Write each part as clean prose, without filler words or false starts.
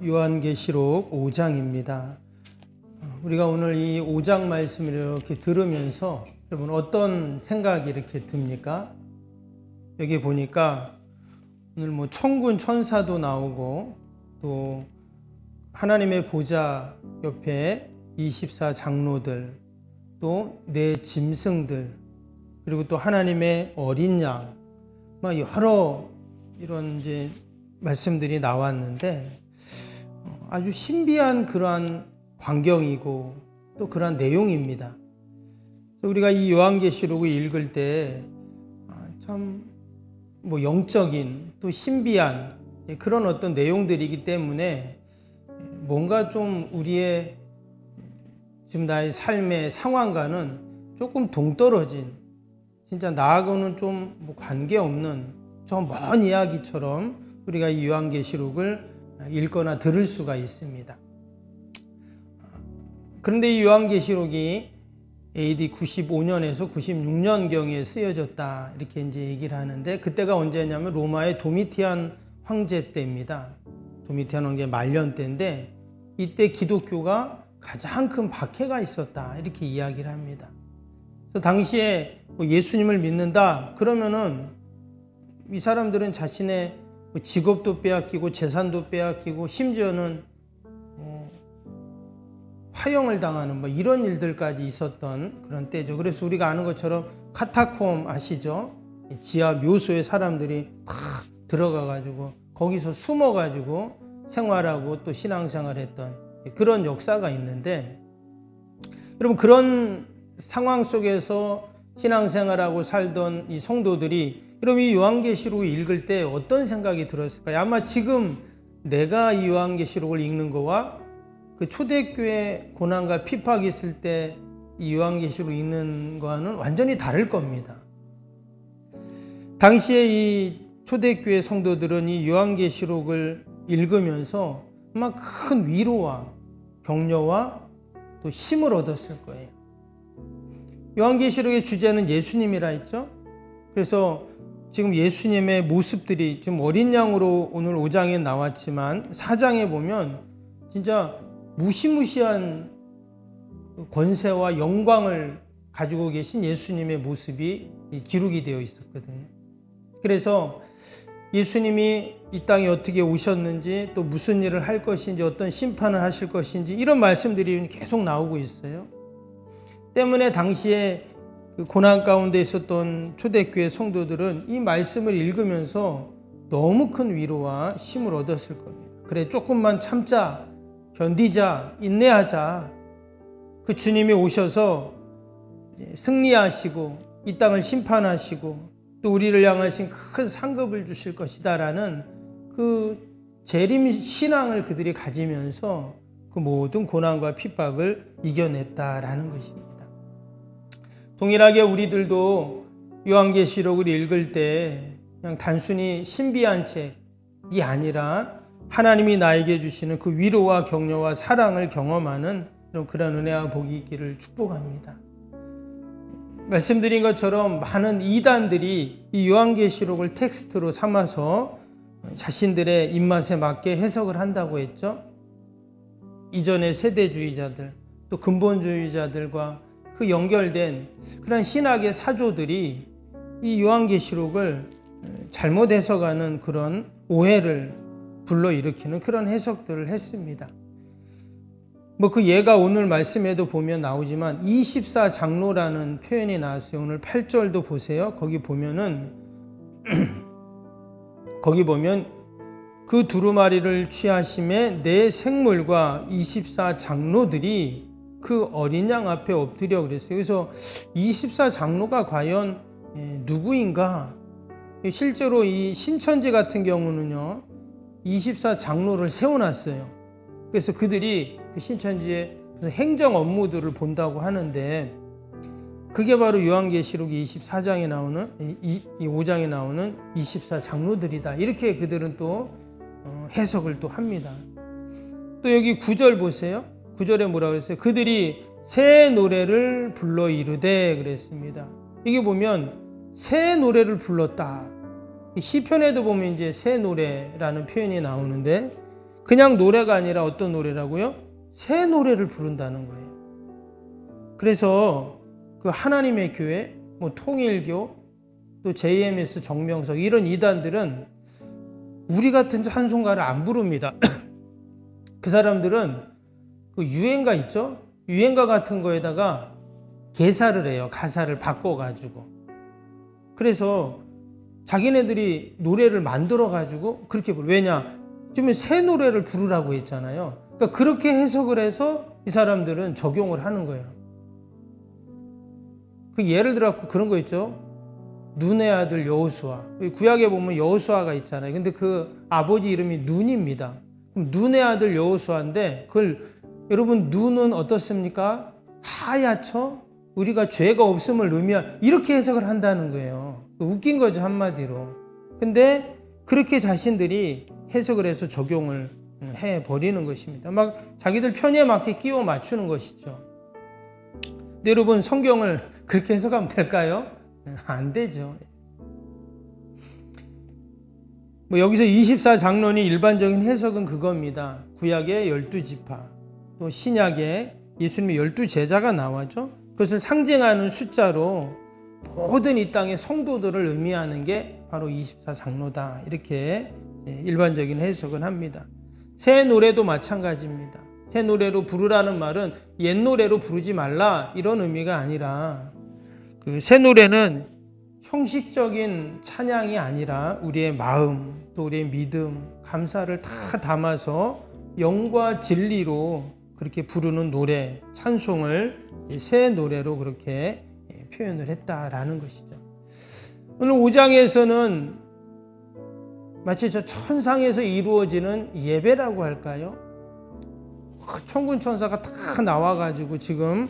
요한계시록 5장입니다. 우리가 오늘 이 5장 말씀을 이렇게 들으면서 여러분 어떤 생각이 이렇게 듭니까? 여기 보니까 오늘 천군 천사도 나오고 또 하나님의 보좌 옆에 24 장로들, 또 네 짐승들, 그리고 또 하나님의 어린 양, 여러 이런 이제 말씀들이 나왔는데 아주 신비한 그러한 광경이고 또 그러한 내용입니다. 우리가 이 요한계시록을 읽을 때 참 영적인 또 신비한 그런 어떤 내용들이기 때문에 뭔가 좀 우리의 지금 나의 삶의 상황과는 조금 동떨어진, 진짜 나하고는 좀 관계없는 저 먼 이야기처럼 우리가 이 요한계시록을 읽거나 들을 수가 있습니다. 그런데 이 요한계시록이 AD 95년에서 96년경에 쓰여졌다 이렇게 이제 얘기를 하는데, 그때가 언제냐면 로마의 도미티안 황제 때입니다. 도미티안 황제 말년 때인데 이때 기독교가 가장 큰 박해가 있었다 이렇게 이야기를 합니다. 그래서 당시에 예수님을 믿는다 그러면은 이 사람들은 자신의 직업도 빼앗기고 재산도 빼앗기고 심지어는 화형을 당하는 이런 일들까지 있었던 그런 때죠. 그래서 우리가 아는 것처럼 카타콤 아시죠? 지하 묘소에 사람들이 다 들어가 가지고 거기서 숨어 가지고 생활하고 또 신앙생활했던 그런 역사가 있는데, 여러분 그런 상황 속에서 신앙생활하고 살던 이 성도들이 여러분 이 요한계시록을 읽을 때 어떤 생각이 들었을까요? 아마 지금 내가 이 요한계시록을 읽는 거와 그 초대교회 고난과 핍박이 있을 때 이 요한계시록 읽는 거와는 완전히 다를 겁니다. 당시에 이 초대교회 성도들은 이 요한계시록을 읽으면서 아마 큰 위로와 격려와 또 힘을 얻었을 거예요. 요한계시록의 주제는 예수님이라 했죠. 그래서 지금 예수님의 모습들이 지금 어린 양으로 오늘 5장에 나왔지만 4장에 보면 진짜 무시무시한 권세와 영광을 가지고 계신 예수님의 모습이 기록이 되어 있었거든요. 그래서 예수님이 이 땅에 어떻게 오셨는지, 또 무슨 일을 할 것인지, 어떤 심판을 하실 것인지 이런 말씀들이 계속 나오고 있어요. 때문에 당시에 그 고난 가운데 있었던 초대교회 성도들은 이 말씀을 읽으면서 너무 큰 위로와 힘을 얻었을 겁니다. 그래, 조금만 참자, 견디자, 인내하자. 그 주님이 오셔서 승리하시고 이 땅을 심판하시고 또 우리를 향하신 큰 상급을 주실 것이다라는 그 재림 신앙을 그들이 가지면서 그 모든 고난과 핍박을 이겨냈다라는 것입니다. 동일하게 우리들도 요한계시록을 읽을 때 그냥 단순히 신비한 책이 아니라 하나님이 나에게 주시는 그 위로와 격려와 사랑을 경험하는 그런 은혜와 복이 있기를 축복합니다. 말씀드린 것처럼 많은 이단들이 이 요한계시록을 텍스트로 삼아서 자신들의 입맛에 맞게 해석을 한다고 했죠. 이전의 세대주의자들, 또 근본주의자들과 그 연결된 그런 신학의 사조들이 이 요한계시록을 잘못 해석하는 그런 오해를 불러일으키는 그런 해석들을 했습니다. 그 예가 오늘 말씀에도 보면 나오지만 24 장로라는 표현이 나왔어요. 오늘 8절도 보세요. 거기 보면 그 두루마리를 취하심에 네 생물과 24 장로들이 그 어린 양 앞에 엎드려 그랬어요. 그래서 24 장로가 과연 누구인가? 실제로 이 신천지 같은 경우는요, 24 장로를 세워놨어요. 그래서 그들이 그 신천지의 행정 업무들을 본다고 하는데, 그게 바로 요한계시록 24장에 나오는, 이 5장에 나오는 24 장로들이다. 이렇게 그들은 또 해석을 또 합니다. 또 여기 9절 보세요. 9절에 뭐라고 그랬어요? 그들이 새 노래를 불러 이르되 그랬습니다. 이게 보면 새 노래를 불렀다. 시편에도 보면 이제 새 노래라는 표현이 나오는데, 그냥 노래가 아니라 어떤 노래라고요? 새 노래를 부른다는 거예요. 그래서 그 하나님의 교회, 뭐 통일교, 또 JMS, 정명석 이런 이단들은 우리 같은 찬송가를 안 부릅니다. 그 사람들은 그 유행가 있죠? 유행가 같은 거에다가 개사를 해요. 가사를 바꿔가지고. 그래서 자기네들이 노래를 만들어가지고 그렇게 부르. 왜냐? 지금 새 노래를 부르라고 했잖아요. 그러니까 그렇게 해석을 해서 이 사람들은 적용을 하는 거예요. 그 예를 들어 그런 거 있죠. 눈의 아들 여호수아. 구약에 보면 여호수아가 있잖아요. 근데 그 아버지 이름이 눈입니다. 그럼 눈의 아들 여호수아인데 그걸 여러분 눈은 어떻습니까? 하얗죠? 우리가 죄가 없음을 의미한 이렇게 해석을 한다는 거예요. 웃긴 거죠, 한마디로. 근데 그렇게 자신들이 해석을 해서 적용을 해버리는 것입니다. 막 자기들 편의에 맞게 끼워 맞추는 것이죠. 근데 여러분 성경을 그렇게 해석하면 될까요? 안 되죠. 뭐 여기서 24장로니 일반적인 해석은 그겁니다. 구약의 12지파, 또 신약의 예수님의 12제자가 나와죠. 그것을 상징하는 숫자로 모든 이 땅의 성도들을 의미하는 게 바로 24장로다. 이렇게 일반적인 해석은 합니다. 새 노래도 마찬가지입니다. 새 노래로 부르라는 말은 옛 노래로 부르지 말라 이런 의미가 아니라 그 새 노래는 형식적인 찬양이 아니라 우리의 마음, 또 우리의 믿음, 감사를 다 담아서 영과 진리로 그렇게 부르는 노래, 찬송을 새 노래로 그렇게 표현을 했다라는 것이죠. 오늘 5장에서는 마치 저 천상에서 이루어지는 예배라고 할까요? 천군 천사가 다 나와가지고 지금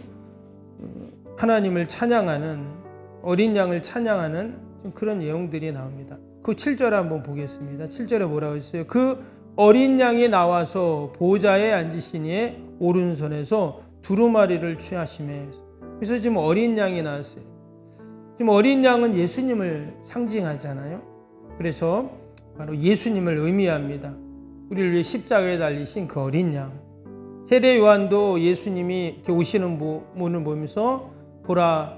하나님을 찬양하는, 어린 양을 찬양하는 그런 내용들이 나옵니다. 그 7절 한번 보겠습니다. 7절에 뭐라고 했어요? 그 어린 양이 나와서 보좌에 앉으시니 오른손에서 두루마리를 취하시매. 그래서 지금 어린 양이 나왔어요. 지금 어린 양은 예수님을 상징하잖아요. 그래서 바로 예수님을 의미합니다. 우리를 위해 십자가에 달리신 그 어린 양. 세례 요한도 예수님이 이렇게 오시는 모습을 보면서 보라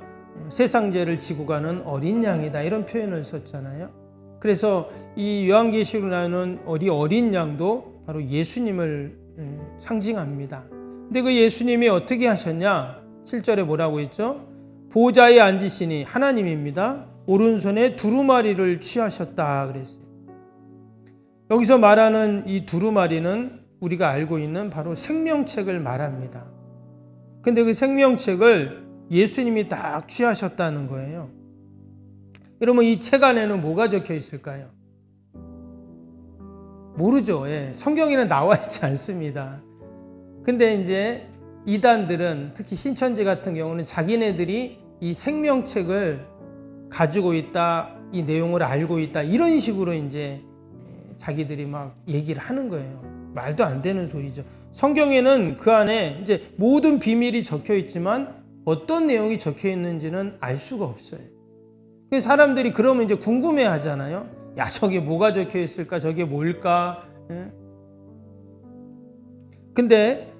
세상 죄를 지고 가는 어린 양이다 이런 표현을 썼잖아요. 그래서 이 요한계시록에 나오는 어린 양도 바로 예수님을 상징합니다. 근데 그 예수님이 어떻게 하셨냐? 7절에 뭐라고 했죠? 보좌에 앉으시니 하나님입니다. 오른손에 두루마리를 취하셨다 그랬어요. 여기서 말하는 이 두루마리는 우리가 알고 있는 바로 생명책을 말합니다. 근데 그 생명책을 예수님이 딱 취하셨다는 거예요. 여러분 이 책 안에는 뭐가 적혀 있을까요? 모르죠. 성경에는 나와 있지 않습니다. 근데 이제 이단들은 특히 신천지 같은 경우는 자기네들이 이 생명책을 가지고 있다, 이 내용을 알고 있다 이런 식으로 이제 자기들이 막 얘기를 하는 거예요. 말도 안 되는 소리죠. 성경에는 그 안에 이제 모든 비밀이 적혀 있지만 어떤 내용이 적혀 있는지는 알 수가 없어요. 사람들이 그러면 이제 궁금해 하잖아요. 야, 저게 뭐가 적혀 있을까? 저게 뭘까? 근데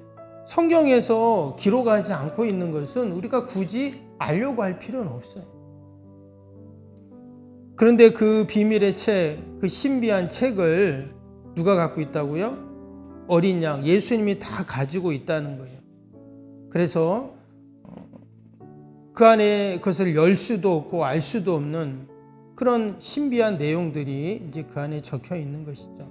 성경에서 기록하지 않고 있는 것은 우리가 굳이 알려고 할 필요는 없어요. 그런데 그 비밀의 책, 그 신비한 책을 누가 갖고 있다고요? 어린 양, 예수님이 다 가지고 있다는 거예요. 그래서 그 안에 그것을 열 수도 없고 알 수도 없는 그런 신비한 내용들이 이제 그 안에 적혀 있는 것이죠.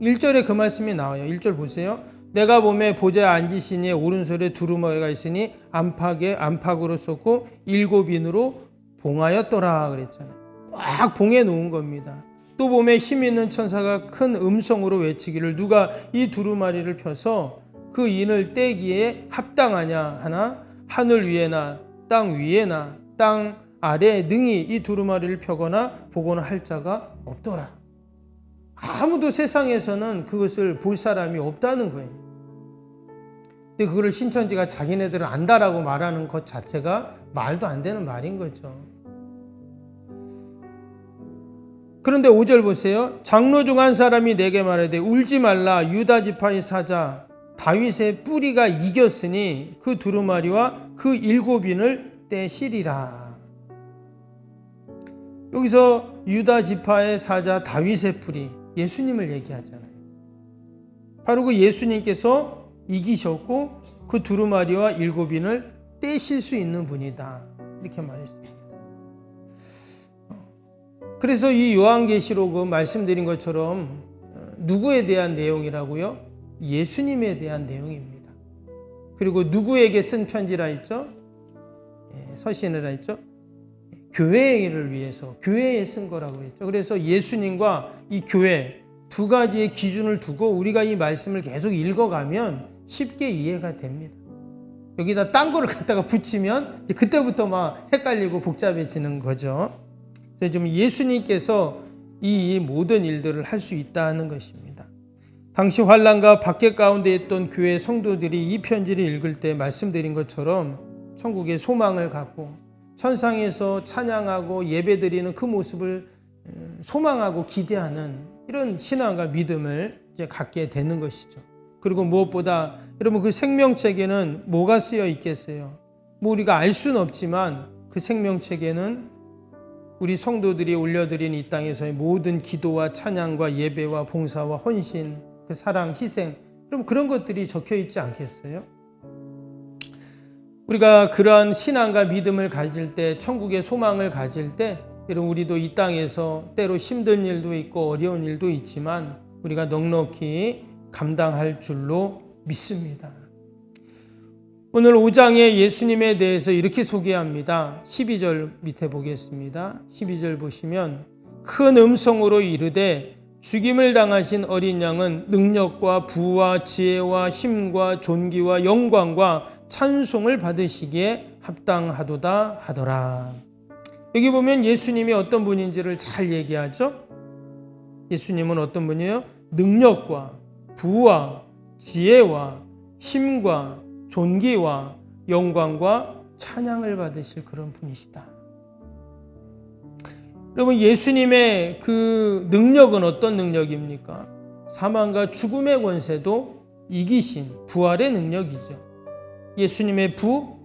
1절에 그 말씀이 나와요. 1절 보세요. 내가 보매 보좌에 앉으시니 오른손에 두루마리가 있으니 안팎으로 쏟고 7인으로 봉하였더라 그랬잖아요. 꽉 봉해 놓은 겁니다. 또 보매 힘 있는 천사가 큰 음성으로 외치기를 누가 이 두루마리를 펴서 그 인을 떼기에 합당하냐 하나 하늘 위에나 땅 위에나 땅 아래에 능히 이 두루마리를 펴거나 보거나 할 자가 없더라. 아무도 세상에서는 그것을 볼 사람이 없다는 거예요. 근데 그거를 신천지가 자기네들은 안다라고 말하는 것 자체가 말도 안 되는 말인 거죠. 그런데 5절 보세요. 장로 중 한 사람이 내게 말하되 울지 말라. 유다 지파의 사자 다윗의 뿌리가 이겼으니 그 두루마리와 그 7인을 떼시리라. 여기서 유다 지파의 사자 다윗의 뿌리, 예수님을 얘기하잖아요. 바로 그 예수님께서 이기셨고 그 두루마리와 7인을 떼실 수 있는 분이다. 이렇게 말했습니다. 그래서 이 요한계시록은 말씀드린 것처럼 누구에 대한 내용이라고요? 예수님에 대한 내용입니다. 그리고 누구에게 쓴 편지라 했죠? 서신이라 했죠? 교회를 위해서, 교회에 쓴 거라고 했죠. 그래서 예수님과 이 교회 두 가지의 기준을 두고 우리가 이 말씀을 계속 읽어가면 쉽게 이해가 됩니다. 여기다 딴 거를 갖다가 붙이면 그때부터 막 헷갈리고 복잡해지는 거죠. 그래서 좀 예수님께서 이 모든 일들을 할 수 있다는 것입니다. 당시 환난과 박해 가운데 있던 교회 성도들이 이 편지를 읽을 때 말씀드린 것처럼 천국의 소망을 갖고 천상에서 찬양하고 예배드리는 그 모습을 소망하고 기대하는 이런 신앙과 믿음을 이제 갖게 되는 것이죠. 그리고 무엇보다 여러분 그 생명책에는 뭐가 쓰여 있겠어요? 뭐 우리가 알 수는 없지만 그 생명책에는 우리 성도들이 올려드린 이 땅에서의 모든 기도와 찬양과 예배와 봉사와 헌신, 그 사랑, 희생, 그럼 그런 것들이 적혀 있지 않겠어요? 우리가 그러한 신앙과 믿음을 가질 때, 천국의 소망을 가질 때, 여러분 우리도 이 땅에서 때로 힘든 일도 있고 어려운 일도 있지만 우리가 넉넉히 감당할 줄로 믿습니다. 오늘 5장에 예수님에 대해서 이렇게 소개합니다. 12절 밑에 보겠습니다. 12절 보시면 큰 음성으로 이르되 죽임을 당하신 어린 양은 능력과 부와 지혜와 힘과 존귀와 영광과 찬송을 받으시기에 합당하도다 하더라. 여기 보면 예수님이 어떤 분인지를 잘 얘기하죠. 예수님은 어떤 분이에요? 능력과 부와 지혜와 힘과 존귀와 영광과 찬양을 받으실 그런 분이시다. 여러분 예수님의 그 능력은 어떤 능력입니까? 사망과 죽음의 권세도 이기신 부활의 능력이죠. 예수님의 부,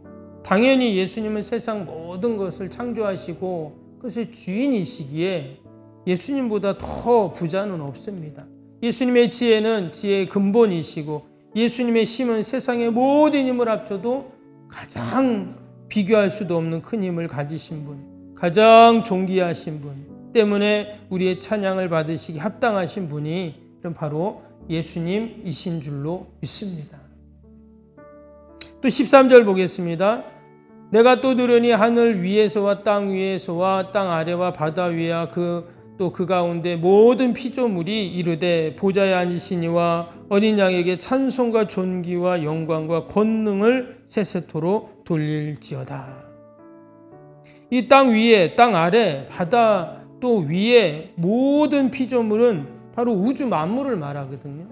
당연히 예수님은 세상 모든 것을 창조하시고 그것의 주인이시기에 예수님보다 더 부자는 없습니다. 예수님의 지혜는 지혜의 근본이시고 예수님의 힘은 세상의 모든 힘을 합쳐도 가장 비교할 수도 없는 큰 힘을 가지신 분, 가장 존귀하신 분 때문에 우리의 찬양을 받으시기 합당하신 분이 바로 예수님이신 줄로 믿습니다. 또 13절 보겠습니다. 내가 또 들으니 하늘 위에서와 땅 위에서와 땅 아래와 바다 위와 또 그 가운데 모든 피조물이 이르되 보좌에 앉으시니와 어린 양에게 찬송과 존귀와 영광과 권능을 세세토록 돌릴지어다. 이 땅 위에, 땅 아래, 바다 또 위에 모든 피조물은 바로 우주 만물을 말하거든요.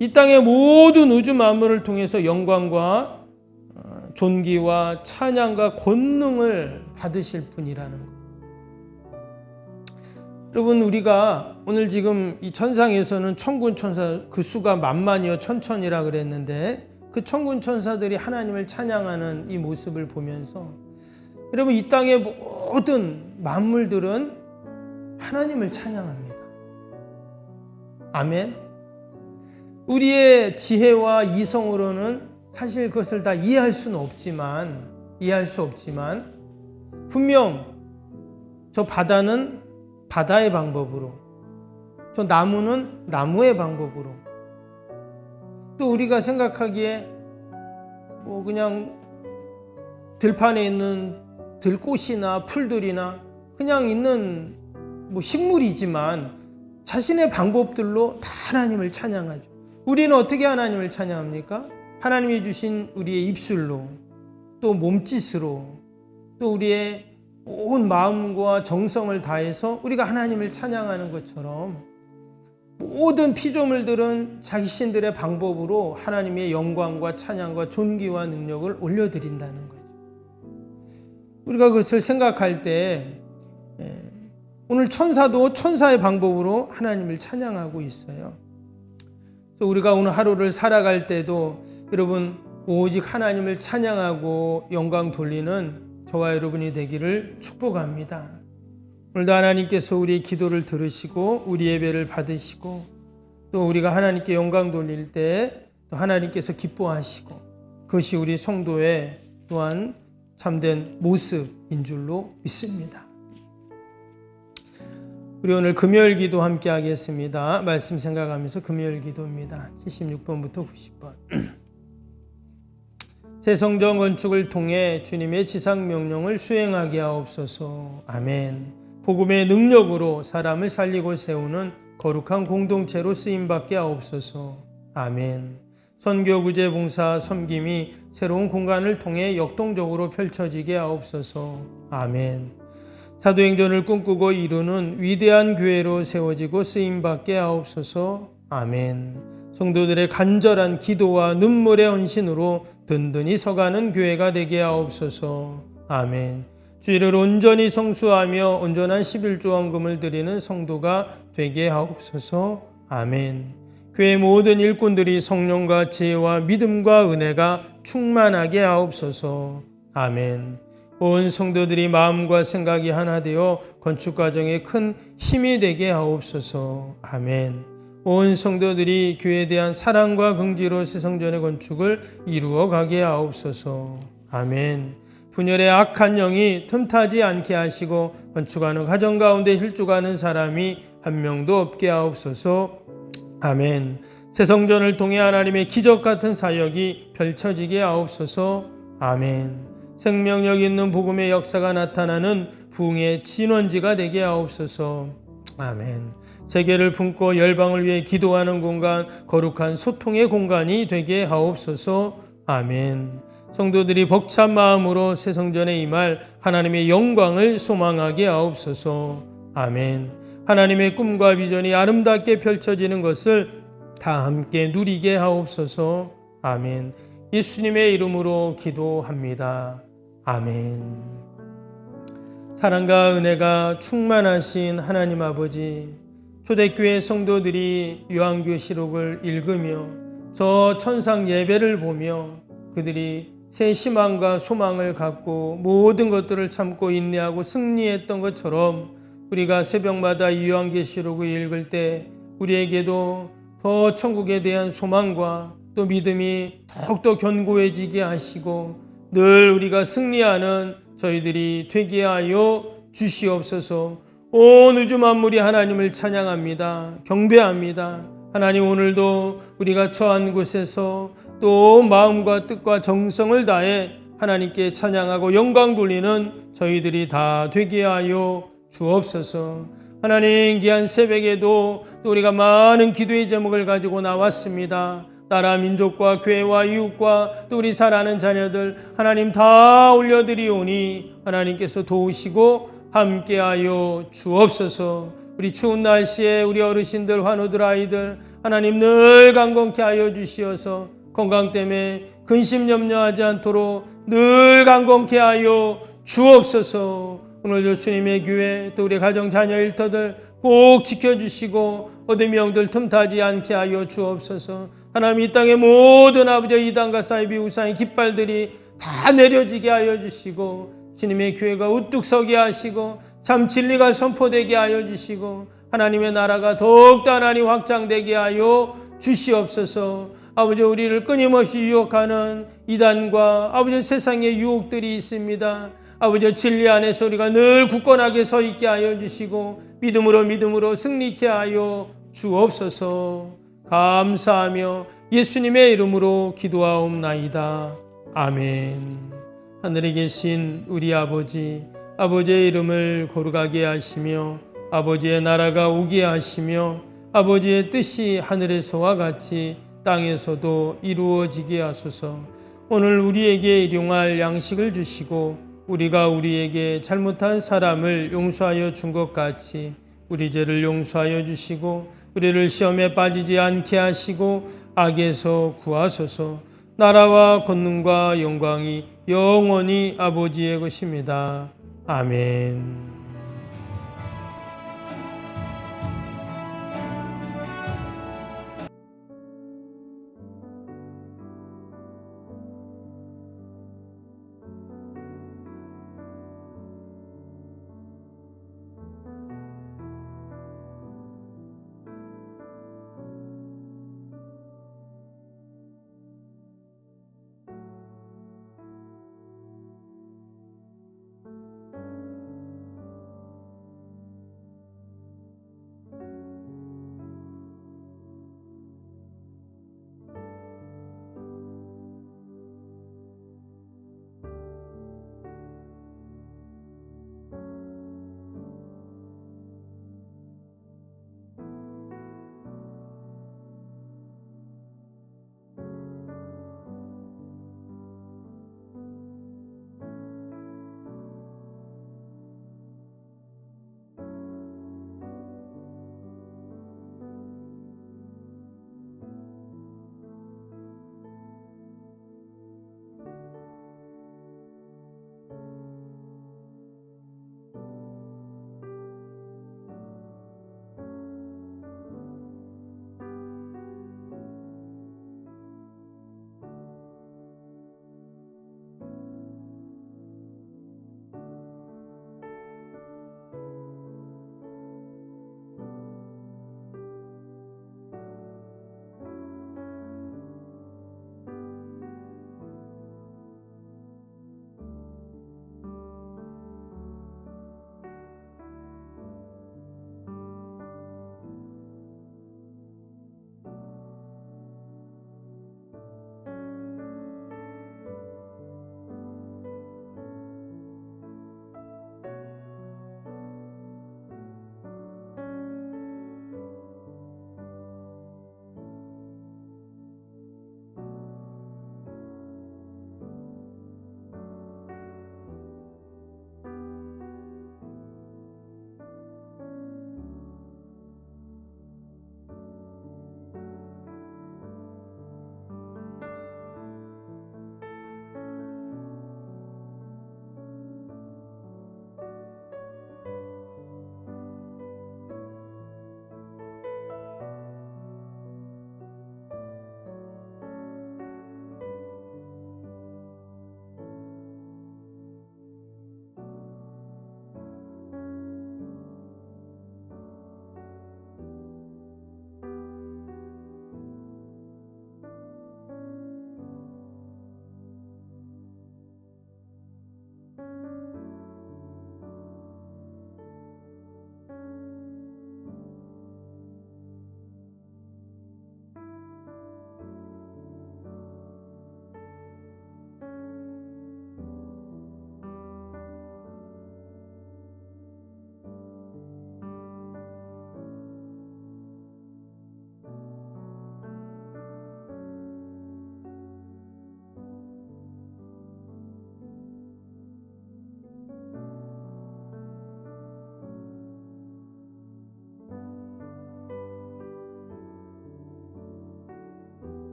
이 땅의 모든 우주 만물을 통해서 영광과 존귀와 찬양과 권능을 받으실 분이라는 것. 여러분 우리가 오늘 지금 이 천상에서는 천군 천사 그 수가 만만이요 천천이라 그랬는데 그 천군 천사들이 하나님을 찬양하는 이 모습을 보면서 여러분 이 땅의 모든 만물들은 하나님을 찬양합니다. 아멘. 우리의 지혜와 이성으로는 사실 그것을 다 이해할 수 없지만 분명 저 바다는 바다의 방법으로, 저 나무는 나무의 방법으로, 또 우리가 생각하기에 뭐 그냥 들판에 있는 들꽃이나 풀들이나 그냥 있는 뭐 식물이지만 자신의 방법들로 다 하나님을 찬양하죠. 우리는 어떻게 하나님을 찬양합니까? 하나님이 주신 우리의 입술로, 또 몸짓으로, 또 우리의 온 마음과 정성을 다해서 우리가 하나님을 찬양하는 것처럼 모든 피조물들은 자신들의 방법으로 하나님의 영광과 찬양과 존귀와 능력을 올려드린다는 거죠. 우리가 그것을 생각할 때 오늘 천사도 천사의 방법으로 하나님을 찬양하고 있어요. 그래서 우리가 오늘 하루를 살아갈 때도 여러분 오직 하나님을 찬양하고 영광 돌리는 저와 여러분이 되기를 축복합니다. 오늘도 하나님께서 우리의 기도를 들으시고 우리 예배를 받으시고 또 우리가 하나님께 영광 돌릴 때 또 하나님께서 기뻐하시고 그것이 우리 성도의 또한 참된 모습인 줄로 믿습니다. 우리 오늘 금요일 기도 함께 하겠습니다. 말씀 생각하면서 금요일 기도입니다. 76번부터 90번. 새 성전 건축을 통해 주님의 지상 명령을 수행하게 하옵소서. 아멘. 복음의 능력으로 사람을 살리고 세우는 거룩한 공동체로 쓰임받게 하옵소서. 아멘. 선교 구제 봉사 섬김이 새로운 공간을 통해 역동적으로 펼쳐지게 하옵소서. 아멘. 사도행전을 꿈꾸고 이루는 위대한 교회로 세워지고 쓰임받게 하옵소서. 아멘. 성도들의 간절한 기도와 눈물의 헌신으로 든든히 서가는 교회가 되게 하옵소서. 아멘. 주일을 온전히 성수하며 온전한 11조 헌금을 드리는 성도가 되게 하옵소서. 아멘. 교회 모든 일꾼들이 성령과 지혜와 믿음과 은혜가 충만하게 하옵소서. 아멘. 온 성도들이 마음과 생각이 하나 되어 건축 과정에 큰 힘이 되게 하옵소서. 아멘. 온 성도들이 교회에 대한 사랑과 긍지로 새 성전의 건축을 이루어 가게 하옵소서. 아멘. 분열의 악한 영이 틈타지 않게 하시고 건축하는 가정 가운데 실족하는 사람이 한 명도 없게 하옵소서. 아멘. 새 성전을 통해 하나님의 기적 같은 사역이 펼쳐지게 하옵소서. 아멘. 생명력 있는 복음의 역사가 나타나는 부흥의 진원지가 되게 하옵소서. 아멘. 세계를 품고 열방을 위해 기도하는 공간, 거룩한 소통의 공간이 되게 하옵소서. 아멘. 성도들이 벅찬 마음으로 새 성전에 임할 하나님의 영광을 소망하게 하옵소서. 아멘. 하나님의 꿈과 비전이 아름답게 펼쳐지는 것을 다 함께 누리게 하옵소서. 아멘. 예수님의 이름으로 기도합니다. 아멘. 사랑과 은혜가 충만하신 하나님 아버지, 초대교회 성도들이 요한계시록을 읽으며 저 천상 예배를 보며 그들이 새 희망과 소망을 갖고 모든 것들을 참고 인내하고 승리했던 것처럼 우리가 새벽마다 이 요한계시록을 읽을 때 우리에게도 더 천국에 대한 소망과 또 믿음이 더욱더 견고해지게 하시고 늘 우리가 승리하는 저희들이 되게 하여 주시옵소서. 온 우주 만물이 하나님을 찬양합니다. 경배합니다. 하나님, 오늘도 우리가 처한 곳에서 또 마음과 뜻과 정성을 다해 하나님께 찬양하고 영광 돌리는 저희들이 다 되게 하여 주옵소서. 하나님, 귀한 새벽에도 또 우리가 많은 기도의 제목을 가지고 나왔습니다. 나라 민족과 교회와 이웃과 또 우리 사랑하는 자녀들 하나님 다 올려드리오니 하나님께서 도우시고 함께하여 주옵소서. 우리 추운 날씨에 우리 어르신들, 환우들, 아이들 하나님 늘 강건케 하여 주시어서 건강 때문에 근심 염려하지 않도록 늘 강건케 하여 주옵소서. 오늘도 주님의 교회 또 우리 가정 자녀 일터들 꼭 지켜주시고 어둠의 영들 틈타지 않게 하여 주옵소서. 하나님, 이 땅의 모든 아버지 이단과 사이비 우상의 깃발들이 다 내려지게 하여 주시고 주님의 교회가 우뚝 서게 하시고 참 진리가 선포되게 하여 주시고 하나님의 나라가 더욱더 하나님 확장되게 하여 주시옵소서. 아버지, 우리를 끊임없이 유혹하는 이단과 아버지 세상의 유혹들이 있습니다. 아버지, 진리 안에서 우리가 늘 굳건하게 서 있게 하여 주시고 믿음으로 승리케 하여 주옵소서. 감사하며 예수님의 이름으로 기도하옵나이다. 아멘. 하늘에 계신 우리 아버지, 아버지의 이름을 거룩하게 하시며 아버지의 나라가 오게 하시며 아버지의 뜻이 하늘에서와 같이 땅에서도 이루어지게 하소서. 오늘 우리에게 일용할 양식을 주시고 우리가 우리에게 잘못한 사람을 용서하여 준 것 같이 우리 죄를 용서하여 주시고 우리를 시험에 빠지지 않게 하시고 악에서 구하소서. 나라와 권능과 영광이 영원히 아버지의 것입니다. 아멘.